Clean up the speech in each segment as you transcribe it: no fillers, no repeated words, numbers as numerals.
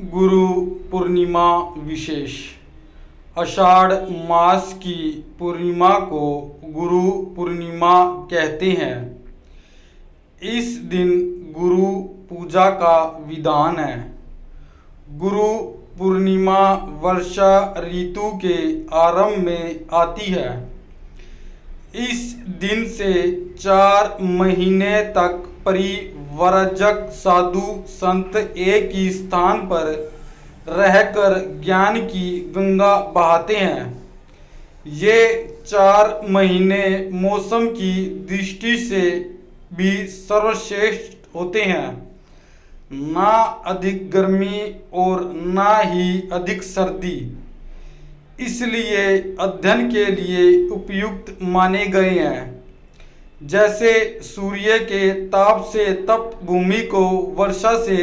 गुरु पूर्णिमा विशेष। आषाढ़ मास की पूर्णिमा को गुरु पूर्णिमा कहते हैं। इस दिन गुरु पूजा का विधान है। गुरु पूर्णिमा वर्षा ऋतु के आरंभ में आती है। इस दिन से 4 महीने तक परिव्रजक साधु संत एक ही स्थान पर रहकर ज्ञान की गंगा बहाते हैं। ये 4 महीने मौसम की दृष्टि से भी सर्वश्रेष्ठ होते हैं। ना अधिक गर्मी और ना ही अधिक सर्दी, इसलिए अध्ययन के लिए उपयुक्त माने गए हैं। जैसे सूर्य के ताप से तप्त भूमि को वर्षा से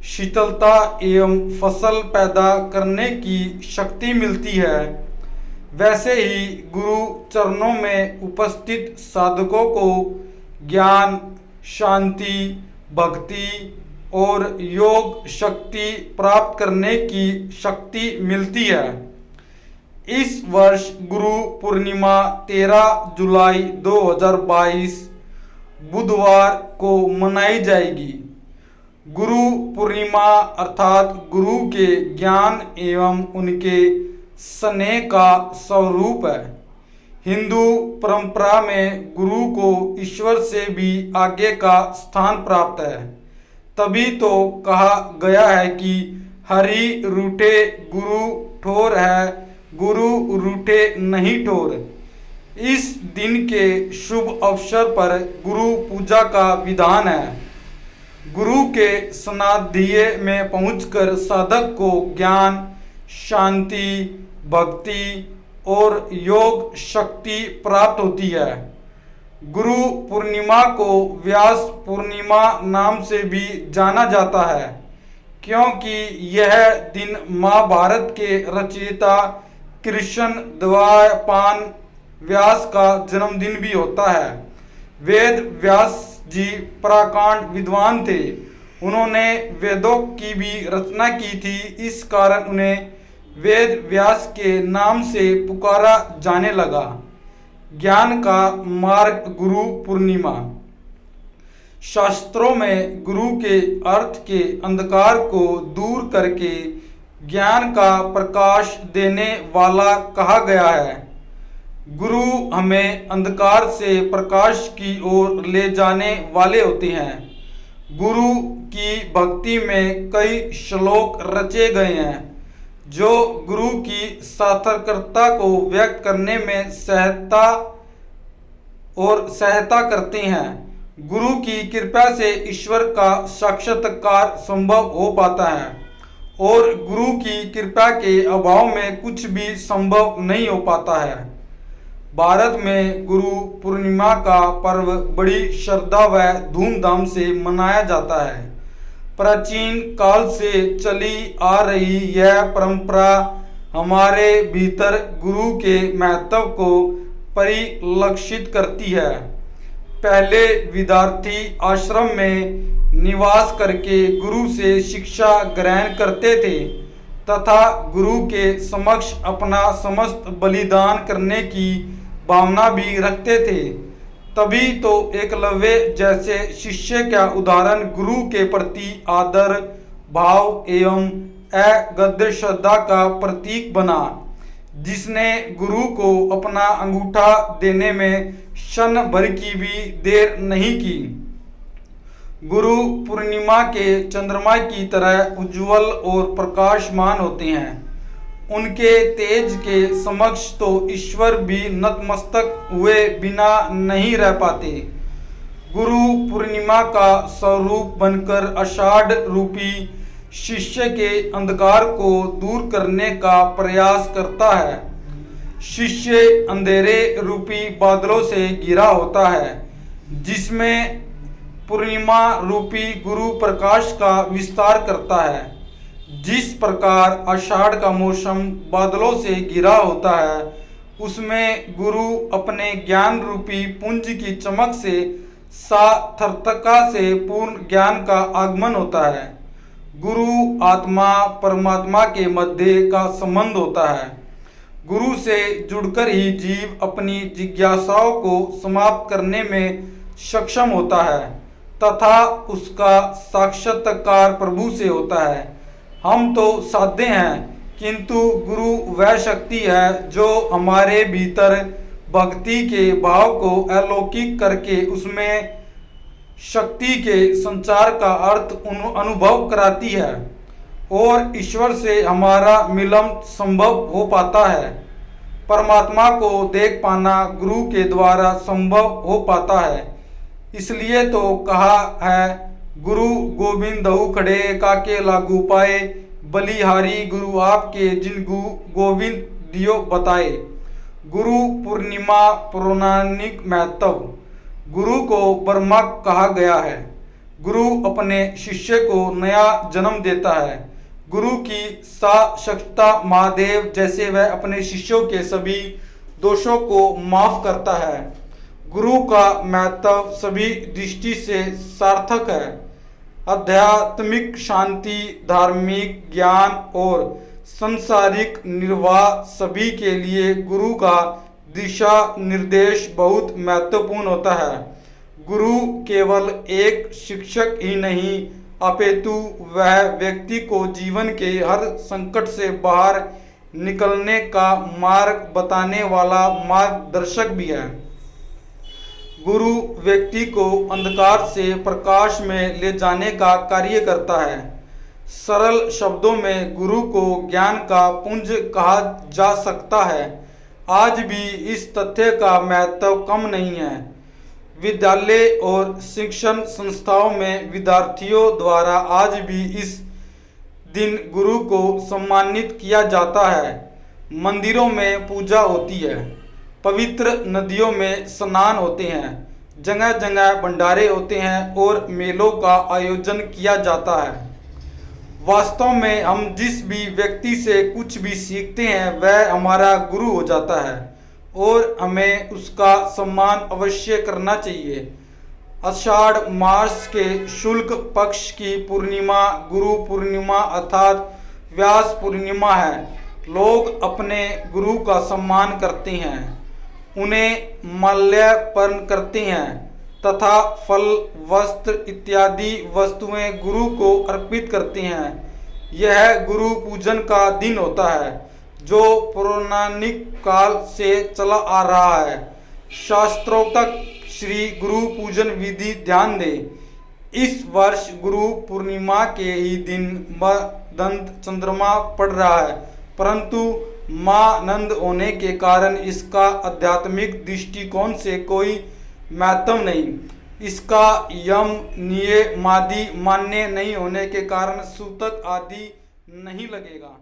शीतलता एवं फसल पैदा करने की शक्ति मिलती है, वैसे ही गुरु चरणों में उपस्थित साधकों को ज्ञान, शांति, भक्ति और योग शक्ति प्राप्त करने की शक्ति मिलती है। इस वर्ष गुरु पूर्णिमा 13 जुलाई 2022 बुधवार को मनाई जाएगी। गुरु पूर्णिमा अर्थात गुरु के ज्ञान एवं उनके स्नेह का स्वरूप है। हिंदू परंपरा में गुरु को ईश्वर से भी आगे का स्थान प्राप्त है। तभी तो कहा गया है कि हरि रूठे गुरु ठोर है, गुरु रूठे नहीं ठोर। इस दिन के शुभ अवसर पर गुरु पूजा का विधान है। गुरु के सानिध्य में पहुंचकर साधक को ज्ञान, शांति, भक्ति और योग शक्ति प्राप्त होती है। गुरु पूर्णिमा को व्यास पूर्णिमा नाम से भी जाना जाता है, क्योंकि यह दिन महाभारत के रचयिता कृष्ण द्वैपायन व्यास का जन्मदिन भी होता है। वेद व्यास जी प्रकांड विद्वान थे। उन्होंने वेदों की भी रचना की थी। इस कारण उन्हें वेद व्यास के नाम से पुकारा जाने लगा। ज्ञान का मार्ग गुरु पूर्णिमा। शास्त्रों में गुरु के अर्थ के अंधकार को दूर करके ज्ञान का प्रकाश देने वाला कहा गया है। गुरु हमें अंधकार से प्रकाश की ओर ले जाने वाले होते हैं। गुरु की भक्ति में कई श्लोक रचे गए हैं जो गुरु की सार्थकता को व्यक्त करने में सहायता करते हैं। गुरु की कृपा से ईश्वर का साक्षात्कार संभव हो पाता है और गुरु की कृपा के अभाव में कुछ भी संभव नहीं हो पाता है। भारत में गुरु पूर्णिमा का पर्व बड़ी श्रद्धा व धूमधाम से मनाया जाता है। प्राचीन काल से चली आ रही यह परंपरा हमारे भीतर गुरु के महत्व को परिलक्षित करती है। पहले विद्यार्थी आश्रम में निवास करके गुरु से शिक्षा ग्रहण करते थे तथा गुरु के समक्ष अपना समस्त बलिदान करने की भावना भी रखते थे। तभी तो एकलव्य जैसे शिष्य का उदाहरण गुरु के प्रति आदर भाव एवं अगद्य श्रद्धा का प्रतीक बना, जिसने गुरु को अपना अंगूठा देने में क्षण भर की भी देर नहीं की। गुरु पूर्णिमा के चंद्रमा की तरह उज्जवल और प्रकाशमान होते हैं। उनके तेज के समक्ष तो ईश्वर भी नतमस्तक हुए बिना नहीं रह पाते। गुरु पूर्णिमा का स्वरूप बनकर आषाढ़ रूपी शिष्य के अंधकार को दूर करने का प्रयास करता है। शिष्य अंधेरे रूपी बादलों से घिरा होता है, जिसमें पूर्णिमा रूपी गुरु प्रकाश का विस्तार करता है। जिस प्रकार आषाढ़ का मौसम बादलों से घिरा होता है, उसमें गुरु अपने ज्ञान रूपी पुंज की चमक से सार्थकता से पूर्ण ज्ञान का आगमन होता है। गुरु आत्मा परमात्मा के मध्य का संबंध होता है। गुरु से जुड़कर ही जीव अपनी जिज्ञासाओं को समाप्त करने में सक्षम होता है तथा उसका साक्षात्कार प्रभु से होता है। हम तो साध्य हैं, किंतु गुरु वह शक्ति है जो हमारे भीतर भक्ति के भाव को अलौकिक करके उसमें शक्ति के संचार का अर्थ अनुभव कराती है और ईश्वर से हमारा मिलन संभव हो पाता है। परमात्मा को देख पाना गुरु के द्वारा संभव हो पाता है। इसलिए तो कहा है, गुरु गोविंदहु खड़े काके लागू पाए, बलिहारी गुरु आपके जिन गोविंद दियो बताए। गुरु पूर्णिमा पौराणिक महत्व। गुरु को ब्रह्मा कहा गया है। गुरु अपने शिष्य को नया जन्म देता है। गुरु की साक्षात्ता महादेव जैसे वह अपने शिष्यों के सभी दोषों को माफ करता है। गुरु का महत्व सभी दृष्टि से सार्थक है। आध्यात्मिक शांति, धार्मिक ज्ञान और सांसारिक निर्वाह सभी के लिए गुरु का दिशा निर्देश बहुत महत्वपूर्ण होता है। गुरु केवल एक शिक्षक ही नहीं, अपितु वह व्यक्ति को जीवन के हर संकट से बाहर निकलने का मार्ग बताने वाला मार्गदर्शक भी है। गुरु व्यक्ति को अंधकार से प्रकाश में ले जाने का कार्य करता है। सरल शब्दों में गुरु को ज्ञान का पुंज कहा जा सकता है। आज भी इस तथ्य का महत्व कम नहीं है। विद्यालय और शिक्षण संस्थाओं में विद्यार्थियों द्वारा आज भी इस दिन गुरु को सम्मानित किया जाता है। मंदिरों में पूजा होती है, पवित्र नदियों में स्नान होते हैं, जगह जगह भंडारे होते हैं और मेलों का आयोजन किया जाता है। वास्तव में हम जिस भी व्यक्ति से कुछ भी सीखते हैं वह हमारा गुरु हो जाता है और हमें उसका सम्मान अवश्य करना चाहिए। आषाढ़ मास के शुक्ल पक्ष की पूर्णिमा गुरु पूर्णिमा अर्थात व्यास पूर्णिमा है। लोग अपने गुरु का सम्मान करते हैं, उन्हें माल्यार्पण करते हैं तथा फल, वस्त्र इत्यादि वस्तुएं गुरु को अर्पित करते हैं। यह गुरु पूजन का दिन होता है जो पौराणिक काल से चला आ रहा है। शास्त्रोक्त श्री गुरु पूजन विधि ध्यान दें। इस वर्ष गुरु पूर्णिमा के ही दिन मदंत चंद्रमा पड़ रहा है, परंतु मां नंद होने के कारण इसका आध्यात्मिक दृष्टिकोण से कोई महत्व नहीं। इसका यम नियमादि मान्य नहीं होने के कारण सूतक आदि नहीं लगेगा।